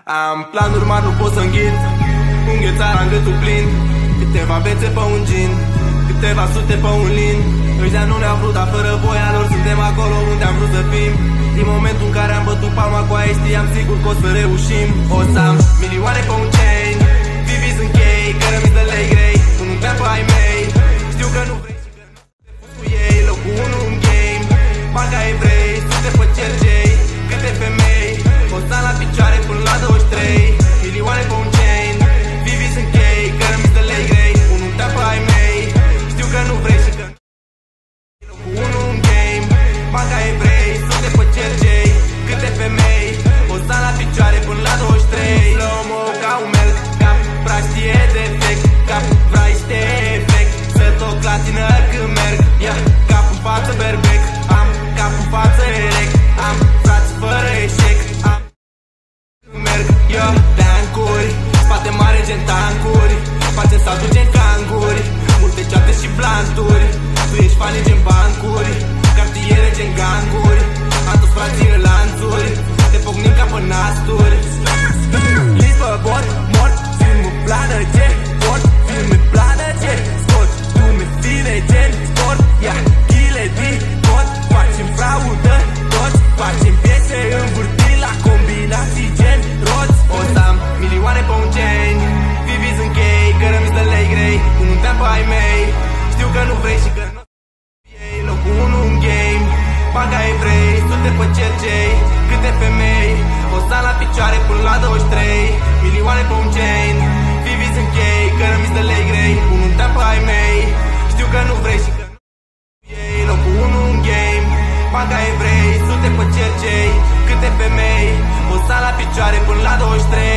Am planuri mari, nu pot să înghit. Înghețarea în gâtul plin. Câteva bețe pe un gin, câteva sute pe un lin. Ăștia nu ne-au vrut, dar fără voia lor suntem acolo unde am vrut să fim. Din momentul în care am bătut palma cu aia, știam sigur că o să reușim. O să am milioane pe un chain, vivis în chei, cărămiți de lei grei. Nu te pe ai mei, știu că nu vrei și că nu te fuzi cu ei. Locul 1 în game, banca evrei, sute pe cercei. Câte femei, o să la picioare până la 23. Milioane pe un chain, vivis în chei, cărămiți de lei grei. Nu te pe ai mei, știu că nu vrei și că locul 1 în game, banca evrei, sute pe cercei. Câte femei, o să la picioare până la 23. Slow-mo ca un melc, cap praștie defect. Cap vraiște efect, să toc la tine când merg. Yeah, cap în față berbec, am cap în față erect. Am frați fără eșec, am merg, yo, tancuri, spate mare gen tancuri. Facem salturi gen canguri, multe ceate și blanturi. Tu ești fani gen bancuri, cartiere gen ganguri. Am toți frații în lanțuri, te pocnim ca pe nasturi. Lis pe bot, mort, film în plană ce sport. Filme plană ce scot, lume fine gen sport. Ia, chile din cot, facem fraudă toți. Facem piese învârtiri la combinații gen roți. O să am milioane pe un chain, vivis în chei, cărămiți de lei grei. Nu te-am pe ai mei, știu că nu vrei și că nu ei. Locul 1 în game, banca evrei, sute pe cercei. Câte femei, o să la picioare până la 23. Milioane pe un chain, vivis în chei, cărămiți de lei grei. Nu te-am pe ai mei, știu că nu vrei și că nu ei. Locul 1 în game, banca evrei, sute pe cercei. Câte femei, o să la picioare până la 23.